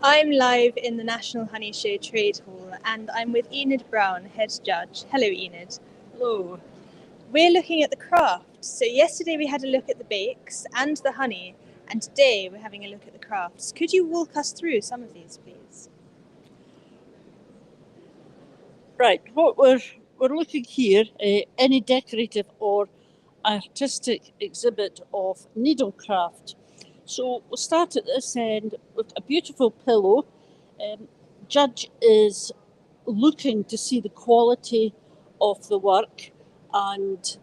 I'm live in the National Honey Show Trade Hall and I'm with Enid Brown, head judge. Hello, Enid. Hello. We're looking at the crafts. So yesterday we had a look at the bakes and the honey, and today we're having a look at the crafts. Could you walk us through some of these, please? Right, what we're looking here, any decorative or artistic exhibit of needlecraft. So we'll start at this end with a beautiful pillow. Judge is looking to see the quality of the work and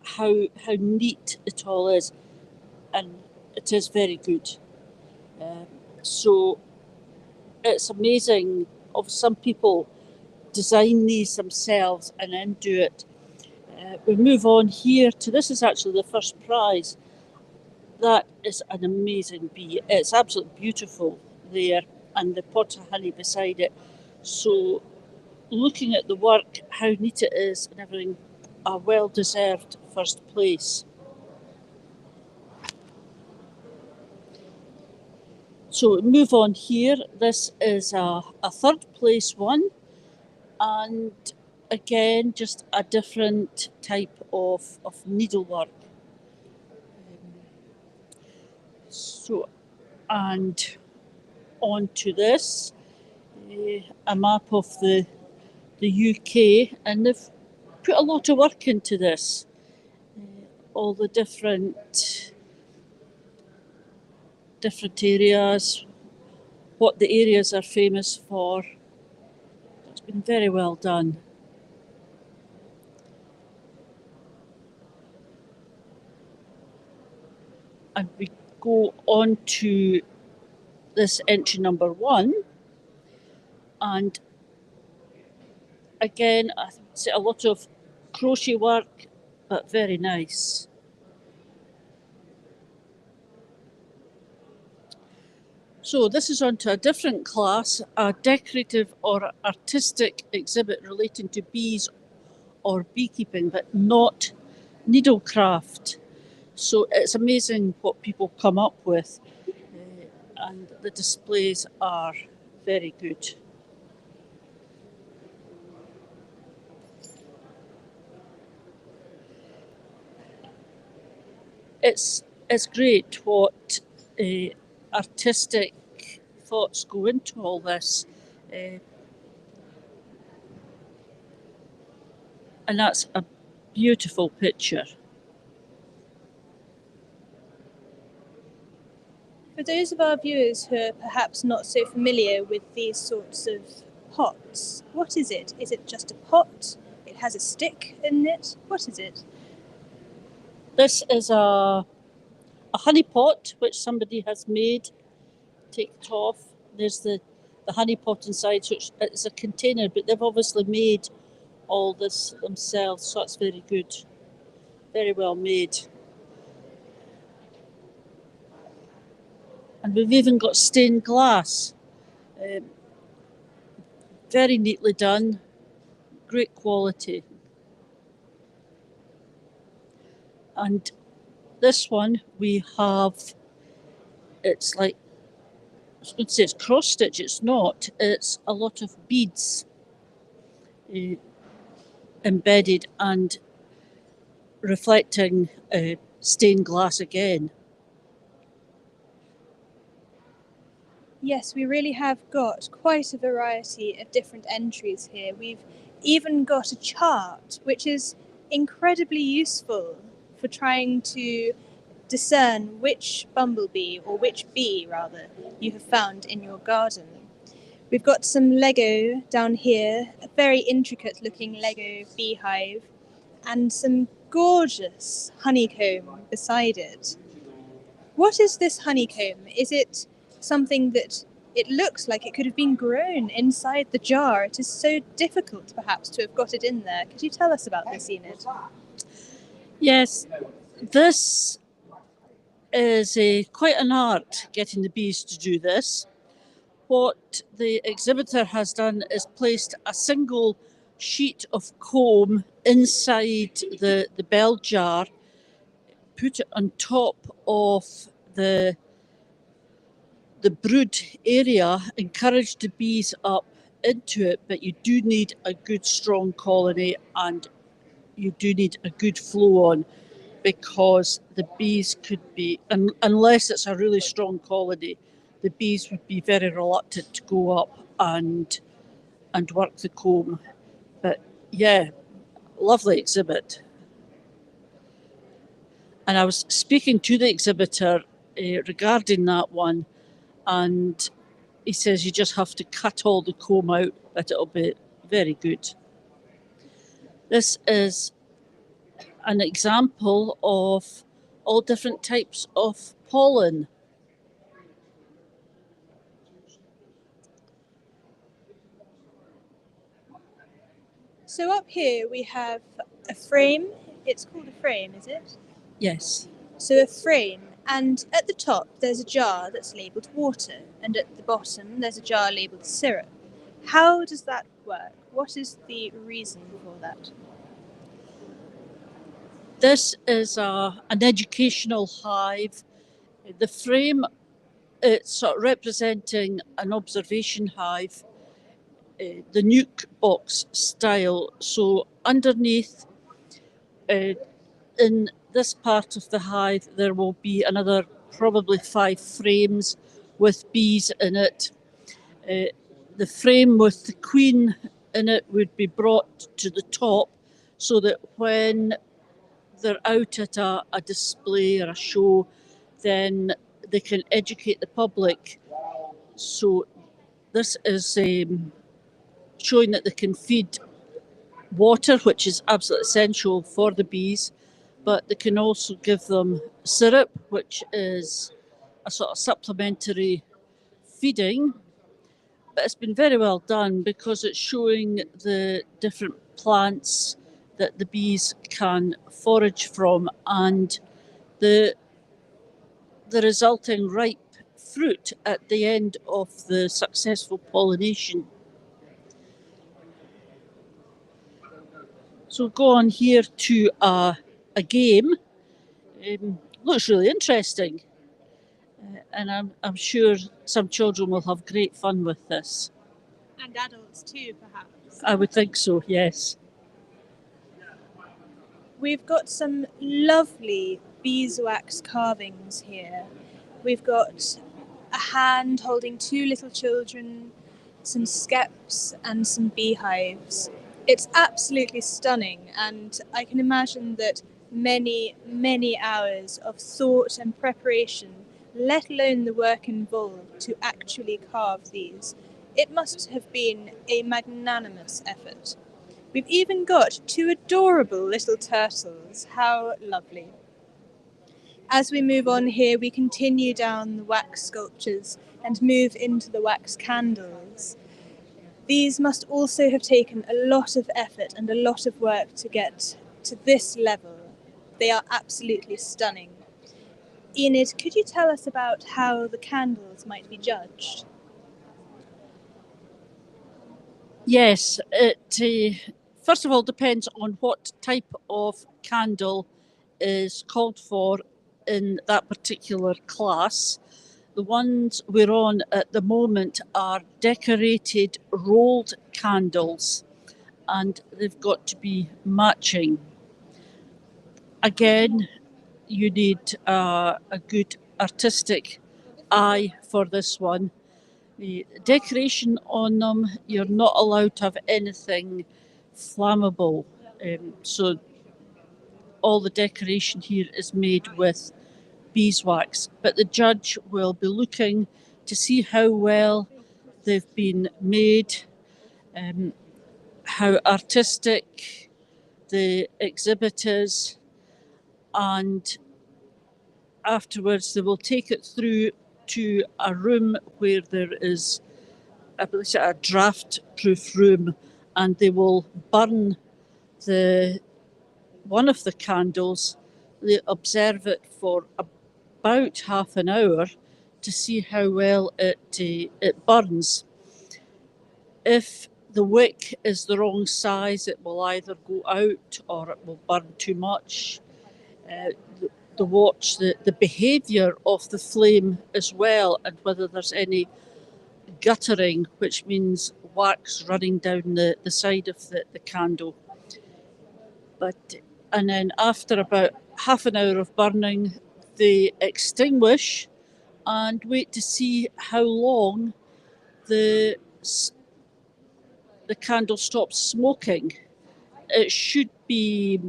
how neat it all is, and it is very good. So it's amazing of some people design these themselves and then do it. We move on here to this is actually the first prize. That is an amazing bee. It's absolutely beautiful there, and the pot of honey beside it. So looking at the work, how neat it is and everything, a well-deserved first place. So we move on here. This is a third place one, and again, just a different type of needlework. So, and on to this, a map of the UK, and they've put a lot of work into this. All the different areas, what the areas are famous for. It's been very well done. And we go on to this entry number 1, and again, I see a lot of crochet work, but very nice. So this is on to a different class, a decorative or artistic exhibit relating to bees or beekeeping, but not needlecraft. So it's amazing what people come up with, and the displays are very good. It's great what artistic thoughts go into all this. And that's a beautiful picture. For those of our viewers who are perhaps not so familiar with these sorts of pots, what is it? Is it just a pot? It has a stick in it? What is it? This is a honey pot which somebody has made. Take it off. There's the honey pot inside, so it's a container, but they've obviously made all this themselves, so that's very good. Very well made. And we've even got stained glass. Very neatly done. Great quality. And this one we have, it's like, I was going to say it's cross stitch, it's not. It's a lot of beads embedded and reflecting stained glass again. Yes, we really have got quite a variety of different entries here. We've even got a chart, which is incredibly useful for trying to discern which bumblebee, or which bee rather, you have found in your garden. We've got some Lego down here, a very intricate looking Lego beehive, and some gorgeous honeycomb beside it. What is this honeycomb? Is it something that it looks like it could have been grown inside the jar? It is so difficult perhaps to have got it in there. Could you tell us about this, Enid? Yes, this is quite an art, getting the bees to do this. What the exhibitor has done is placed a single sheet of comb inside the bell jar, put it on top of the the brood area, encourage the bees up into it, but you do need a good strong colony and you do need a good flow on, because the bees could be, unless it's a really strong colony, the bees would be very reluctant to go up and work the comb. But yeah, lovely exhibit. And I was speaking to the exhibitor regarding that one, and he says you just have to cut all the comb out, but it'll be very good. This is an example of all different types of pollen. So up here we have a frame. It's called a frame, is it? Yes. So a frame, and at the top there's a jar that's labelled water, and at the bottom there's a jar labelled syrup. How does that work? What is the reason for that? This is an educational hive. The frame, it's sort of representing an observation hive, the nuke box style. So underneath, in this part of the hive, there will be another probably 5 frames with bees in it. The frame with the queen in it would be brought to the top so that when they're out at a display or a show, then they can educate the public. So this is showing that they can feed water, which is absolutely essential for the bees, but they can also give them syrup, which is a sort of supplementary feeding. But it's been very well done because it's showing the different plants that the bees can forage from and the resulting ripe fruit at the end of the successful pollination. So go on here to a game. Looks really interesting. And I'm sure some children will have great fun with this. And adults too, perhaps. I would think so, yes. We've got some lovely beeswax carvings here. We've got a hand holding 2 little children, some skeps and some beehives. It's absolutely stunning, and I can imagine that many, many hours of thought and preparation, let alone the work involved to actually carve these, it must have been a magnanimous effort. We've even got 2 adorable little turtles. How lovely. As we move on here, we continue down the wax sculptures and move into the wax candles. These must also have taken a lot of effort and a lot of work to get to this level. They are absolutely stunning. Enid, could you tell us about how the candles might be judged? Yes, it first of all depends on what type of candle is called for in that particular class. The ones we're on at the moment are decorated rolled candles, and they've got to be matching. Again, you need a good artistic eye for this one. The decoration on them, you're not allowed to have anything flammable. So all the decoration here is made with beeswax, but the judge will be looking to see how well they've been made, how artistic the exhibit is, and afterwards they will take it through to a room where there is a draft-proof room, and they will burn one of the candles. They observe it for about half an hour to see how well it burns. If the wick is the wrong size, it will either go out or it will burn too much. to watch the behaviour of the flame as well, and whether there's any guttering, which means wax running down the side of the candle. And then after about half an hour of burning, they extinguish and wait to see how long the candle stops smoking. It should be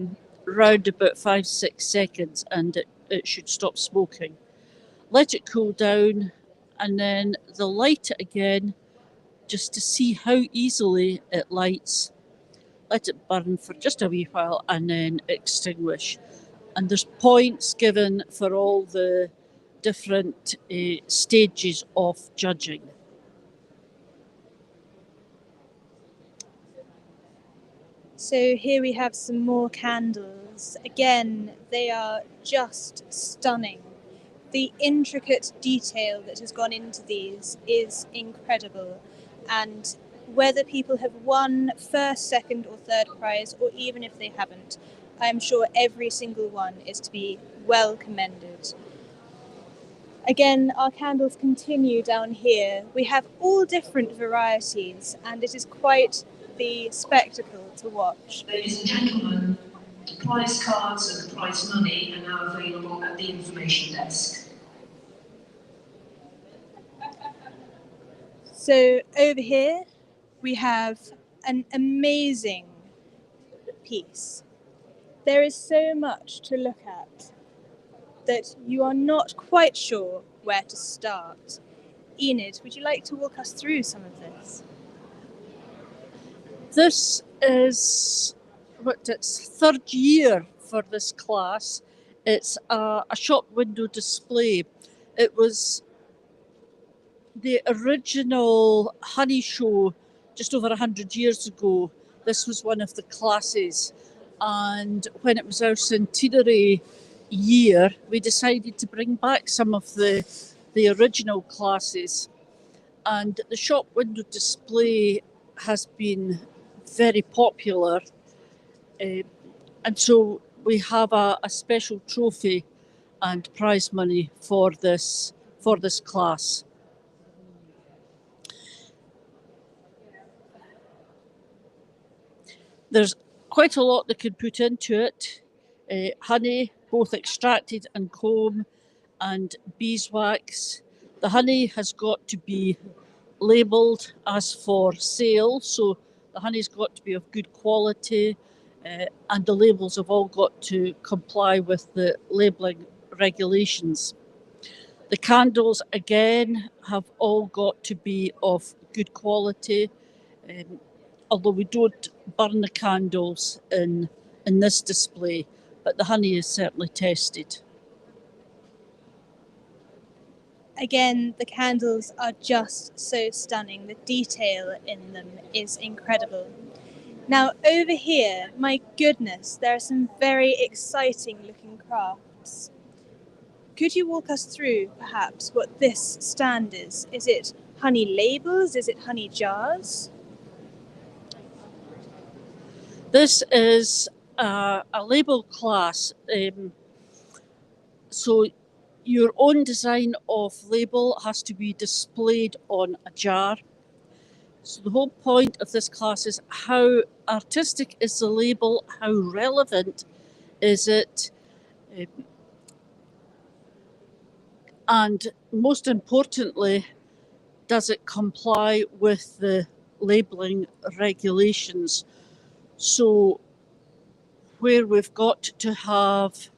round about 5-6 seconds, and it should stop smoking. Let it cool down, and then they'll light it again just to see how easily it lights. Let it burn for just a wee while and then extinguish. And there's points given for all the different stages of judging. So here we have some more candles. Again, they are just stunning. The intricate detail that has gone into these is incredible. And whether people have won first, second, or third prize, or even if they haven't, I'm sure every single one is to be well commended. Again, our candles continue down here. We have all different varieties, and it is quite the spectacle to watch. Ladies and gentlemen, the prize cards and the prize money are now available at the information desk. So over here we have an amazing piece. There is so much to look at that you are not quite sure where to start. Enid, would you like to walk us through some of this? This is its third year for this class. It's a shop window display. It was the original honey show just over 100 years ago. This was one of the classes, and when it was our centenary year, we decided to bring back some of the original classes, and the shop window display has been very popular, and so we have a special trophy and prize money for this class. There's quite a lot they could put into it. Honey, both extracted and comb, and beeswax. The honey has got to be labelled as for sale, so the honey's got to be of good quality, and the labels have all got to comply with the labelling regulations. The candles, again, have all got to be of good quality, although we don't burn the candles in this display, but the honey is certainly tested. Again, the candles are just so stunning. The detail in them is incredible. Now, over here, my goodness, there are some very exciting looking crafts. Could you walk us through, perhaps, what this stand is? Is it honey labels? Is it honey jars? This is a label class. So your own design of label has to be displayed on a jar. So the whole point of this class is how artistic is the label, how relevant is it, and most importantly, does it comply with the labelling regulations? So where we've got to have,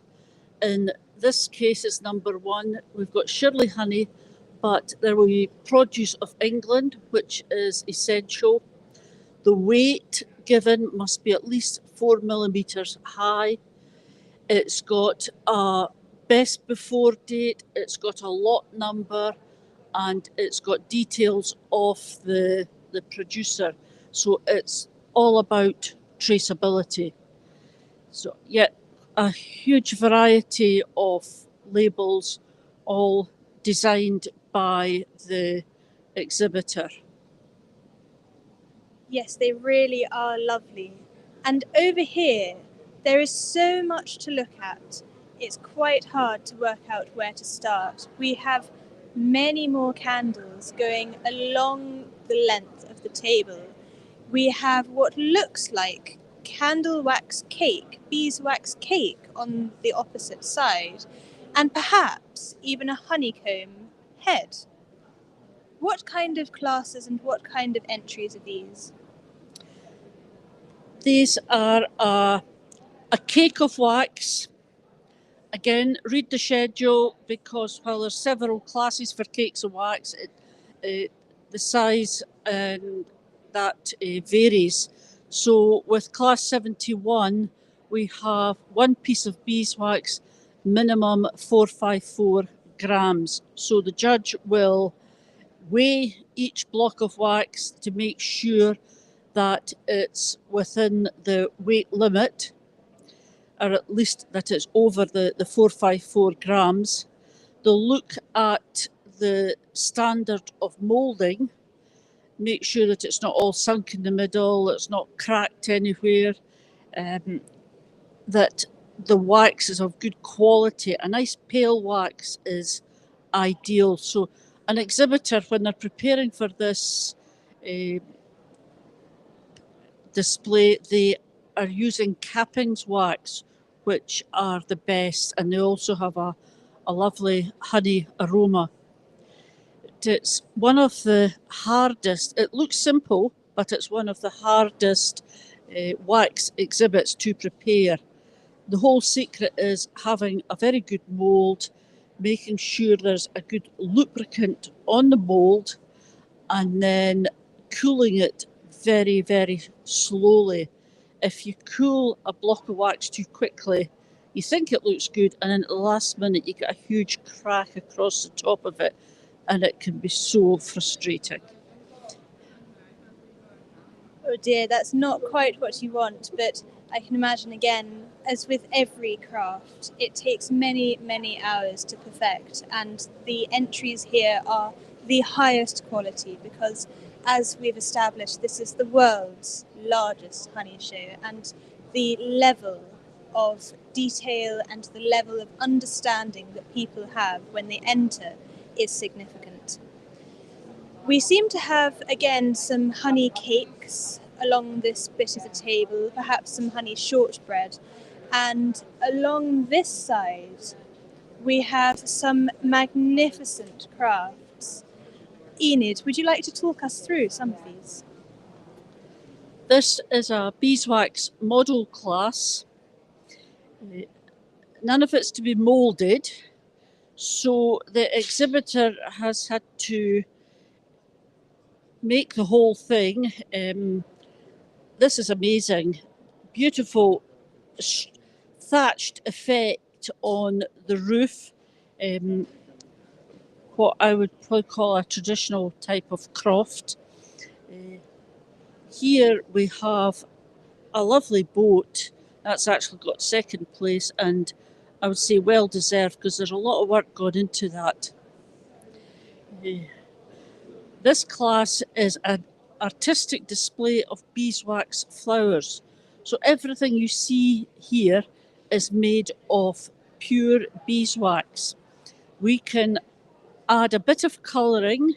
in this case is number 1, we've got Shirley honey, but there will be produce of England, which is essential. The weight given must be at least 4 millimetres high. It's got a best before date, it's got a lot number, and it's got details of the producer. So it's all about traceability. So yeah, a huge variety of labels, all designed by the exhibitor. Yes, they really are lovely. And over here, there is so much to look at. it's quite hard to work out where to start. We have many more candles going along the length of the table. We have what looks like candle wax cake, beeswax cake on the opposite side, and perhaps even a honeycomb head. What kind of classes and what kind of entries are these? These are a cake of wax. Again, read the schedule, because while there's several classes for cakes of wax, the size and that varies. So with class 71, we have one piece of beeswax, minimum 454 grams. So the judge will weigh each block of wax to make sure that it's within the weight limit, or at least that it's over the 454 grams. They'll look at the standard of moulding, make sure that it's not all sunk in the middle, it's not cracked anywhere, that the wax is of good quality. A nice pale wax is ideal. So an exhibitor, when they're preparing for this display, they are using cappings wax, which are the best, and they also have a lovely honey aroma. It's one of the hardest, it looks simple, but it's one of the hardest wax exhibits to prepare. The whole secret is having a very good mould, making sure there's a good lubricant on the mould, and then cooling it very, very slowly. If you cool a block of wax too quickly, you think it looks good, and then at the last minute you get a huge crack across the top of it, and it can be so frustrating. Oh dear, that's not quite what you want, but I can imagine, again, as with every craft, it takes many, many hours to perfect, and the entries here are the highest quality because, as we've established, this is the world's largest honey show, and the level of detail and the level of understanding that people have when they enter is significant. We seem to have, again, some honey cakes along this bit of the table, perhaps some honey shortbread, and along this side we have some magnificent crafts. Enid, would you like to talk us through some of these? This is a beeswax model class. None of it's to be moulded, so the exhibitor has had to make the whole thing. This is amazing. Beautiful thatched effect on the roof. What I would probably call a traditional type of croft. Here we have a lovely boat that's actually got second place, and I would say well deserved because there's a lot of work gone into that. This class is an artistic display of beeswax flowers. So everything you see here is made of pure beeswax. We can add a bit of colouring,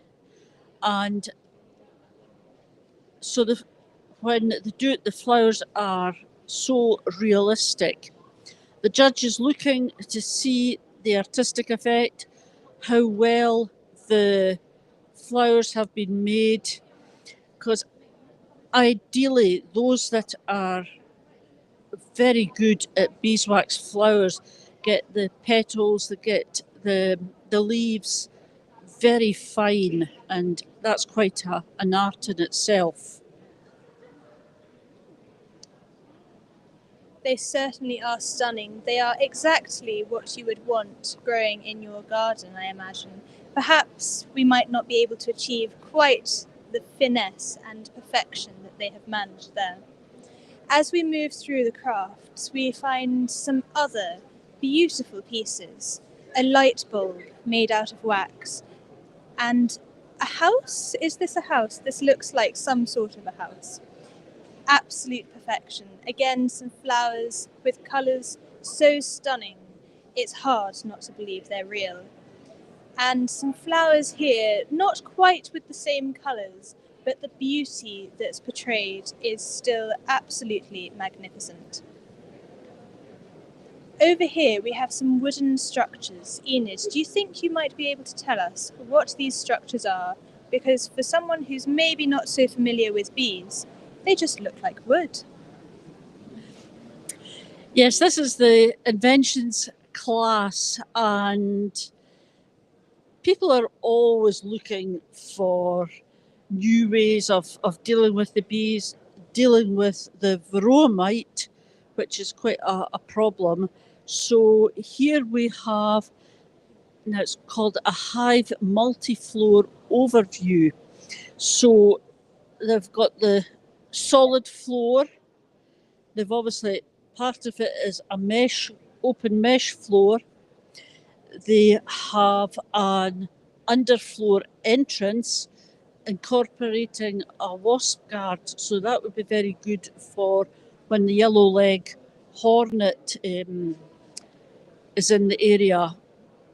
and so when they do it, the flowers are so realistic. The judge is looking to see the artistic effect, how well the flowers have been made, because ideally those that are very good at beeswax flowers get the petals, they get the leaves very fine, and that's quite an art in itself. They certainly are stunning. They are exactly what you would want growing in your garden, I imagine. Perhaps we might not be able to achieve quite the finesse and perfection that they have managed there. As we move through the crafts, we find some other beautiful pieces. A light bulb made out of wax, and a house? Is this a house? This looks like some sort of a house. Absolute perfection. Again, some flowers with colours so stunning. It's hard not to believe they're real. And some flowers here, not quite with the same colours, but the beauty that's portrayed is still absolutely magnificent. Over here we have some wooden structures. Enid, do you think you might be able to tell us what these structures are? Because for someone who's maybe not so familiar with bees, they just look like wood. Yes, this is the inventions class, and people are always looking for new ways of dealing with the bees, dealing with the varroa mite, which is quite a problem. So here we have, now it's called a hive multi-floor overview. So they've got the solid floor. They've obviously, part of it is a mesh, open mesh floor. They have an underfloor entrance incorporating a wasp guard, so that would be very good for when the yellow leg hornet is in the area,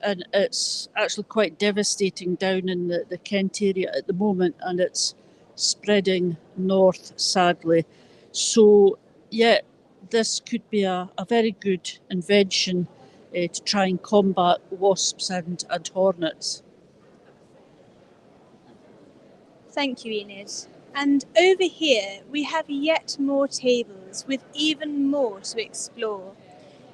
and it's actually quite devastating down in the Kent area at the moment, and it's spreading north, sadly. So yeah, this could be a very good invention to try and combat wasps and hornets. Thank you, Enid. And over here we have yet more tables with even more to explore.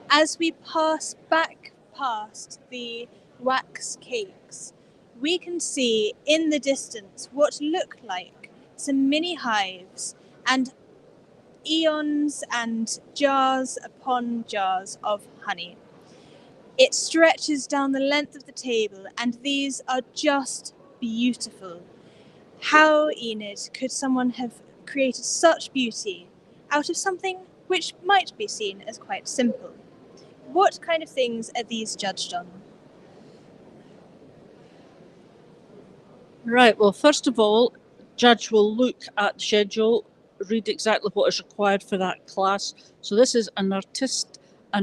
As we pass back past the wax cakes, we can see in the distance what look like some mini hives and eons and jars upon jars of honey. It stretches down the length of the table, and these are just beautiful. How, Enid, could someone have created such beauty out of something which might be seen as quite simple? What kind of things are these judged on? Right, well, first of all, judge will look at the schedule, read exactly what is required for that class. So this is an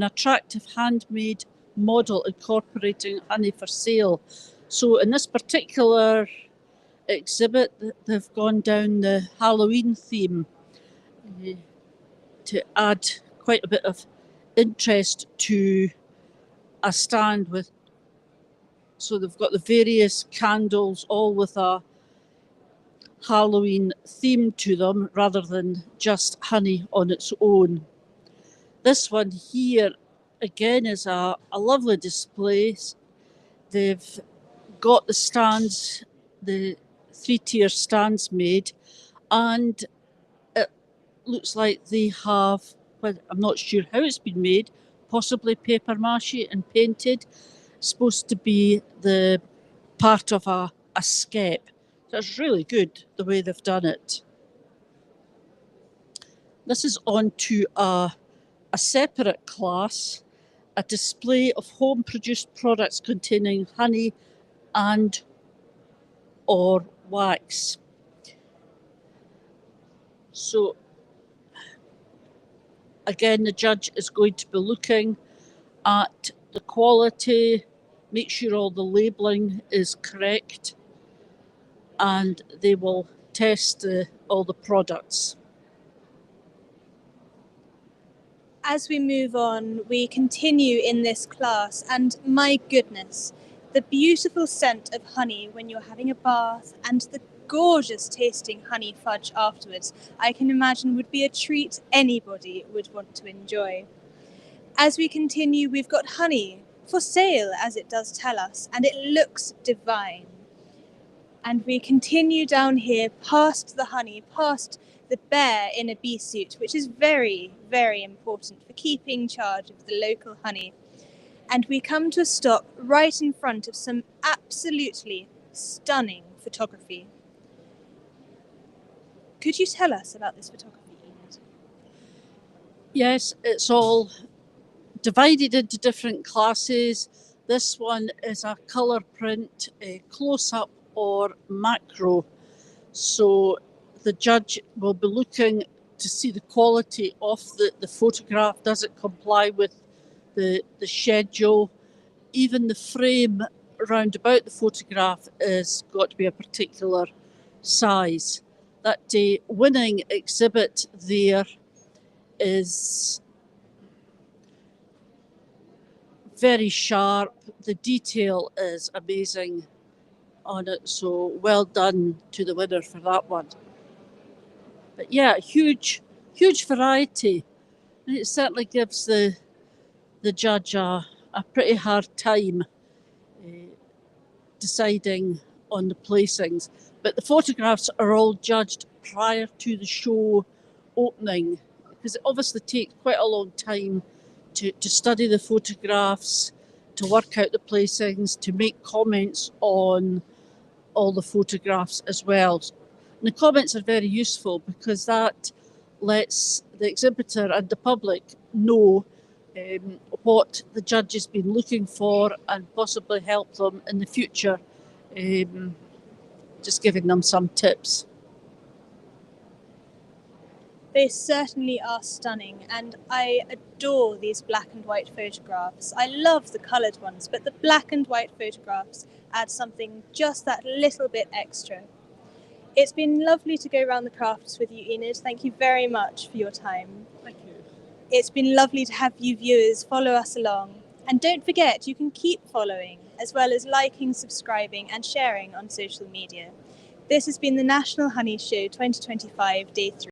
attractive handmade model incorporating honey for sale. So in this particular exhibit, they've gone down the Halloween theme to add quite a bit of interest to a stand with. So they've got the various candles, all with a Halloween theme to them rather than just honey on its own. This one here, again, is a lovely display. They've got the stands, the 3-tier stands made, and it looks like they have, well, I'm not sure how it's been made, possibly paper mache and painted. It's supposed to be the part of a skep. That's really good the way they've done it. This is on to a separate class, a display of home produced products containing honey and or wax. So again, the judge is going to be looking at the quality, make sure all the labelling is correct, and they will test all the products. As we move on, we continue in this class, and my goodness, the beautiful scent of honey when you're having a bath and the gorgeous tasting honey fudge afterwards, I can imagine would be a treat anybody would want to enjoy. As we continue, we've got honey for sale, as it does tell us, and it looks divine. And we continue down here past the honey, past the bear in a bee suit, which is very, very important for keeping charge of the local honey. And we come to a stop right in front of some absolutely stunning photography. Could you tell us about this photography, Enid? Yes, it's all divided into different classes. This one is a colour print, close-up or macro. So the judge will be looking to see the quality of the photograph. Does it comply with the schedule, even the frame round about the photograph has got to be a particular size. That winning exhibit there is very sharp. The detail is amazing on it, so well done to the winner for that one. But yeah, huge variety. And it certainly gives the judge a pretty hard time deciding on the placings. But the photographs are all judged prior to the show opening, because it obviously takes quite a long time to study the photographs, to work out the placings, to make comments on all the photographs as well. And the comments are very useful because that lets the exhibitor and the public know what the judge has been looking for and possibly help them in the future, just giving them some tips. They certainly are stunning, and I adore these black and white photographs. I love the coloured ones, but the black and white photographs add something just that little bit extra. It's been lovely to go around the crafts with you, Enid. Thank you very much for your time. Thank you. It's been lovely to have you viewers follow us along. And don't forget, you can keep following, as well as liking, subscribing and sharing on social media. This has been the National Honey Show 2025 Day 3.